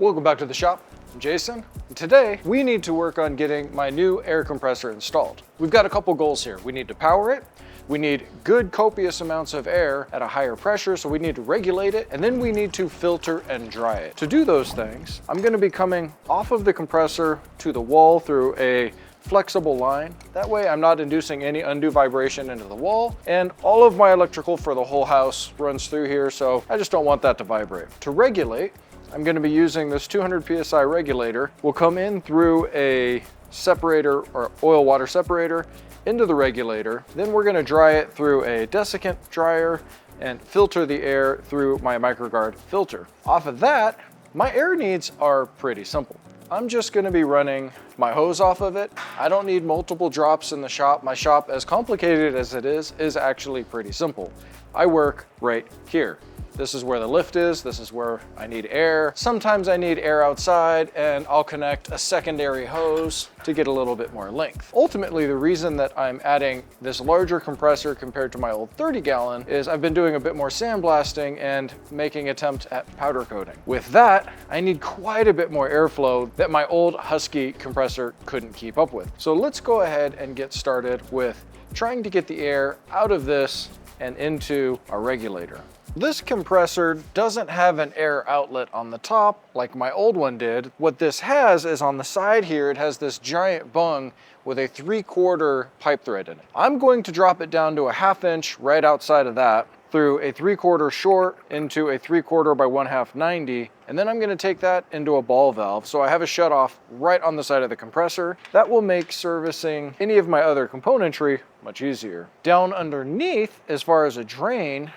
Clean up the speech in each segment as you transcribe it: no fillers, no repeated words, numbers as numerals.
Welcome back to the shop. I'm Jason. And today we need to work on getting my new air compressor installed. We've got a couple goals here. We need to power it. We need good copious amounts of air at a higher pressure, so we need to regulate it, and then we need to filter and dry it. To do those things, I'm going to be coming off of the compressor to the wall through a flexible line. That way I'm not inducing any undue vibration into the wall, and all of my electrical for the whole house runs through here, so I just don't want that to vibrate. To regulate, I'm going to be using this 200 psi regulator. We'll come in through a separator or oil water separator into the regulator. Then we're going to dry it through a desiccant dryer and filter the air through my microguard filter. Off of that, my air needs are pretty simple. I'm just going to be running my hose off of it. I don't need multiple drops in the shop. My shop, as complicated as it is actually pretty simple. I work right here. This is where the lift is. This is where I need air. Sometimes I need air outside, and I'll connect a secondary hose to get a little bit more length. Ultimately, the reason that I'm adding this larger compressor compared to my old 30-gallon is I've been doing a bit more sandblasting and making attempt at powder coating. With that, I need quite a bit more airflow that my old Husky compressor couldn't keep up with. So let's go ahead and get started with trying to get the air out of this and into our regulator. This compressor doesn't have an air outlet on the top like my old one did. What this has is on the side here, it has this giant bung with a 3/4 pipe thread in it. I'm going to drop it down to a 1/2 inch right outside of that through a 3/4 short into a 3/4 by 1/2 90, and then I'm going to take that into a ball valve so I have a shut off right on the side of the compressor. That will make servicing any of my other componentry much easier. Down underneath, as far as a drain,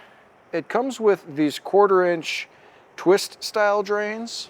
it comes with these 1/4 inch twist style drains.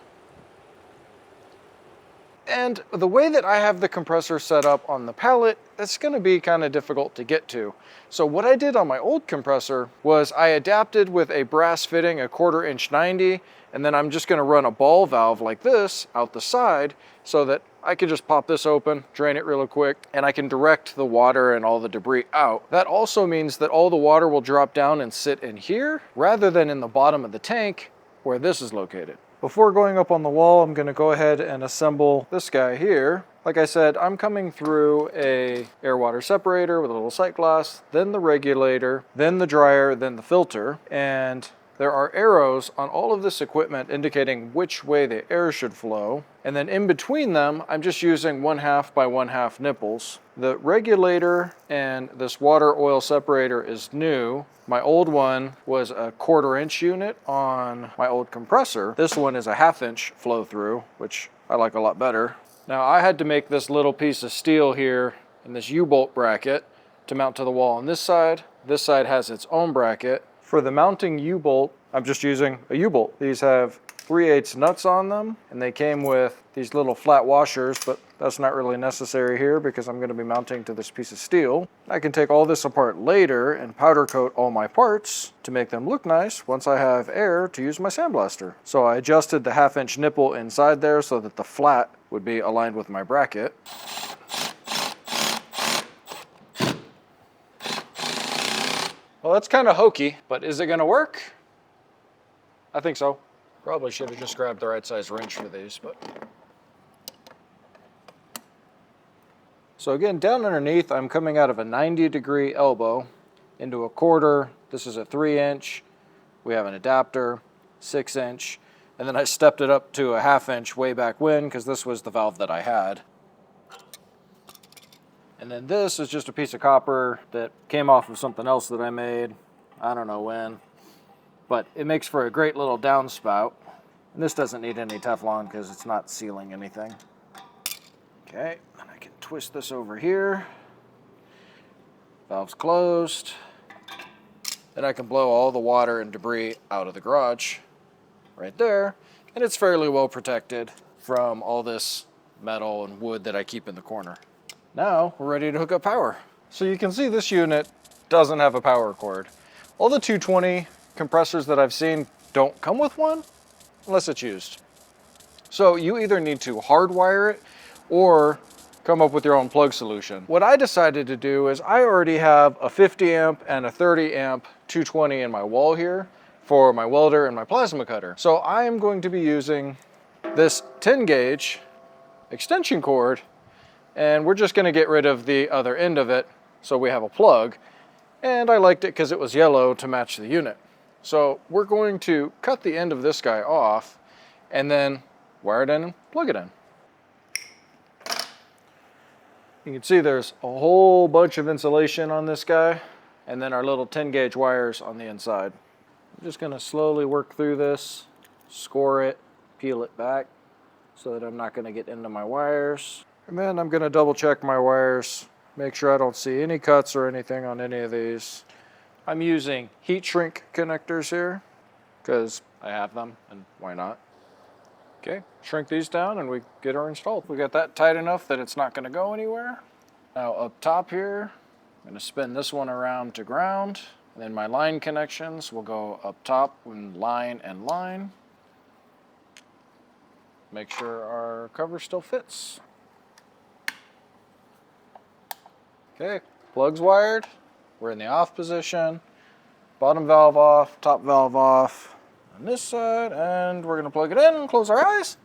And the way that I have the compressor set up on the pallet, it's going to be kind of difficult to get to. So what I did on my old compressor was I adapted with a brass fitting, a 1/4 inch 90, and then I'm just going to run a ball valve like this out the side so that I can just pop this open, drain it real quick, and I can direct the water and all the debris out. That also means that all the water will drop down and sit in here rather than in the bottom of the tank where this is located. Before going up on the wall, I'm going to go ahead and assemble this guy here. Like I said, I'm coming through a air water separator with a little sight glass, then the regulator, then the dryer, then the filter, and there are arrows on all of this equipment indicating which way the air should flow. And then in between them, I'm just using 1/2 by 1/2 nipples. The regulator and this water oil separator is new. My old one was a 1/4 inch unit on my old compressor. This one is a 1/2 inch flow through, which I like a lot better. Now I had to make this little piece of steel here in this U-bolt bracket to mount to the wall on this side. This side has its own bracket. For the mounting U-bolt, I'm just using a U-bolt. These have 3/8 nuts on them, and they came with these little flat washers, but that's not really necessary here because I'm going to be mounting to this piece of steel. I can take all this apart later and powder coat all my parts to make them look nice once I have air to use my sandblaster. So I adjusted the 1/2 inch nipple inside there so that the flat would be aligned with my bracket. Well, that's kind of hokey, but is it going to work? I think so. Probably should have just grabbed the right size wrench for these, but. So again, down underneath, I'm coming out of a 90-degree elbow into a 1/4. This is a 3 inch. We have an adapter, 6 inch. And then I stepped it up to a 1/2 inch way back when because this was the valve that I had. And then this is just a piece of copper that came off of something else that I made. I don't know when. But it makes for a great little downspout. And this doesn't need any Teflon because it's not sealing anything. Okay, and I can twist this over here. Valve's closed. Then I can blow all the water and debris out of the garage right there. And it's fairly well protected from all this metal and wood that I keep in the corner. Now we're ready to hook up power. So you can see this unit doesn't have a power cord. All the 220 compressors that I've seen don't come with one unless it's used. So you either need to hardwire it or come up with your own plug solution. What I decided to do is I already have a 50 amp and a 30 amp 220 in my wall here for my welder and my plasma cutter. So I am going to be using this 10 gauge extension cord, and we're just gonna get rid of the other end of it so we have a plug. And I liked it because it was yellow to match the unit. So we're going to cut the end of this guy off and then wire it in and plug it in. You can see there's a whole bunch of insulation on this guy, and then our little 10 gauge wires on the inside. I'm just gonna slowly work through this, score it, peel it back so that I'm not gonna get into my wires. And then I'm gonna double check my wires, make sure I don't see any cuts or anything on any of these. I'm using heat shrink connectors here because I have them, and why not? Okay, shrink these down and we get her installed. We got that tight enough that it's not gonna go anywhere. Now up top here, I'm gonna spin this one around to ground, and then my line connections will go up top in line and line. Make sure our cover still fits. Okay, plug's wired. We're in the off position. Bottom valve off, top valve off on this side, and we're gonna plug it in and close our eyes.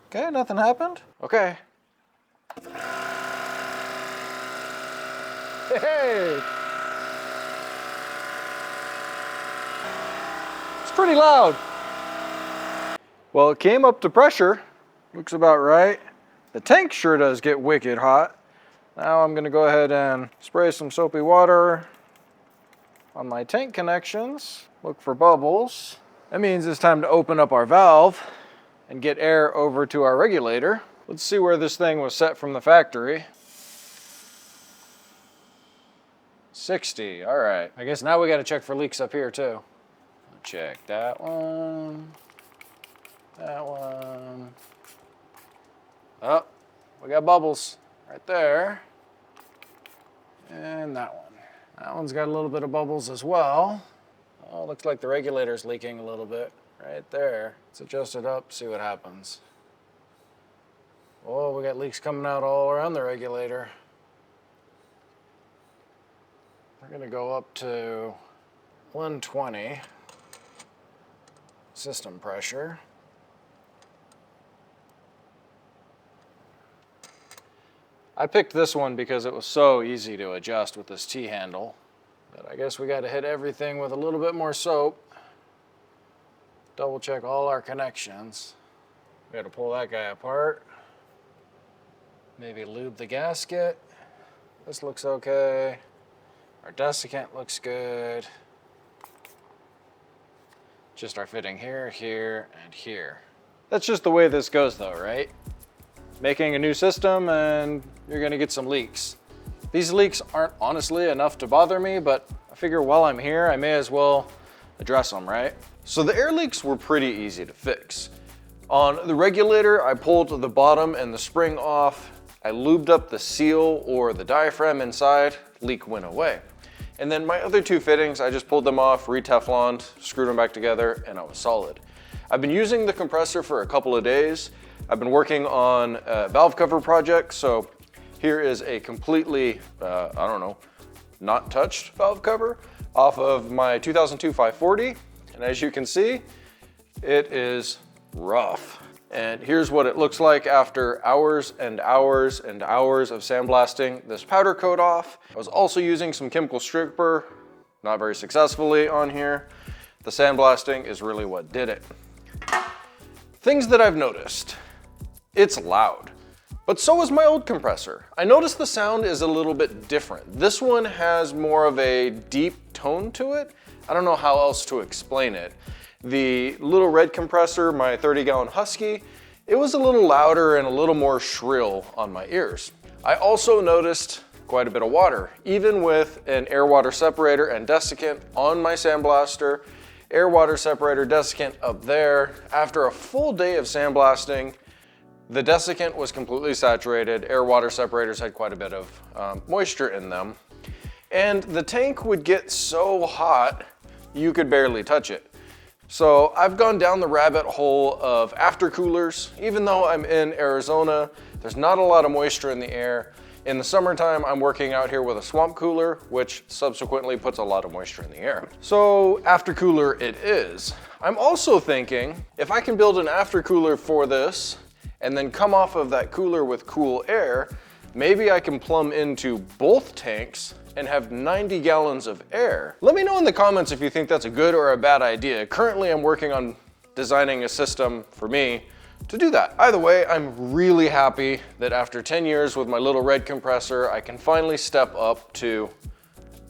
Okay, nothing happened. Okay. Hey! It's pretty loud. Well, it came up to pressure. Looks about right. The tank sure does get wicked hot. Now I'm gonna go ahead and spray some soapy water on my tank connections. Look for bubbles. That means it's time to open up our valve and get air over to our regulator. Let's see where this thing was set from the factory. 60, all right. I guess now we gotta check for leaks up here too. Check that one, that one. Oh, we got bubbles right there. And that one. That one's got a little bit of bubbles as well. Oh, looks like the regulator's leaking a little bit right there. Let's adjust it up, see what happens. Oh, we got leaks coming out all around the regulator. We're gonna go up to 120 system pressure. I picked this one because it was so easy to adjust with this T-handle. But I guess we got to hit everything with a little bit more soap. Double check all our connections. We got to pull that guy apart. Maybe lube the gasket. This looks okay. Our desiccant looks good. Just our fitting here, here, and here. That's just the way this goes though, right? Making a new system and you're gonna get some leaks. These leaks aren't honestly enough to bother me, but I figure while I'm here, I may as well address them, right? So the air leaks were pretty easy to fix. On the regulator, I pulled the bottom and the spring off. I lubed up the seal or the diaphragm inside, leak went away. And then my other two fittings, I just pulled them off, re-Tefloned, screwed them back together, and I was solid. I've been using the compressor for a couple of days. I've been working on a valve cover project, so here is a completely, not touched valve cover off of my 2002 540. And as you can see, it is rough. And here's what it looks like after hours and hours and hours of sandblasting this powder coat off. I was also using some chemical stripper, not very successfully on here. The sandblasting is really what did it. Things that I've noticed. It's loud, but so is my old compressor. I noticed the sound is a little bit different. This one has more of a deep tone to it. I don't know how else to explain it. The little red compressor, my 30-gallon Husky, it was a little louder and a little more shrill on my ears. I also noticed quite a bit of water, even with an air-water separator and desiccant on my sandblaster, air-water separator, desiccant up there. After a full day of sandblasting, the desiccant was completely saturated. Air-water separators had quite a bit of moisture in them. And the tank would get so hot, you could barely touch it. So I've gone down the rabbit hole of aftercoolers. Even though I'm in Arizona, there's not a lot of moisture in the air. In the summertime, I'm working out here with a swamp cooler, which subsequently puts a lot of moisture in the air. So aftercooler it is. I'm also thinking if I can build an aftercooler for this and then come off of that cooler with cool air, maybe I can plumb into both tanks and have 90 gallons of air. Let me know in the comments if you think that's a good or a bad idea. Currently, I'm working on designing a system for me to do that. Either way, I'm really happy that after 10 years with my little red compressor, I can finally step up to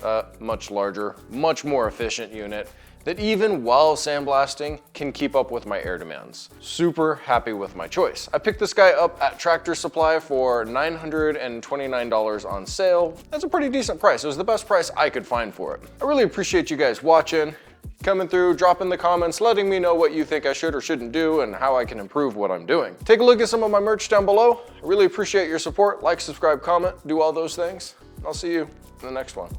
a much larger, much more efficient unit that even while sandblasting can keep up with my air demands. Super happy with my choice. I picked this guy up at Tractor Supply for $929 on sale. That's a pretty decent price. It was the best price I could find for it. I really appreciate you guys watching, coming through, dropping the comments, letting me know what you think I should or shouldn't do and how I can improve what I'm doing. Take a look at some of my merch down below. I really appreciate your support. Like, subscribe, comment, do all those things. I'll see you in the next one.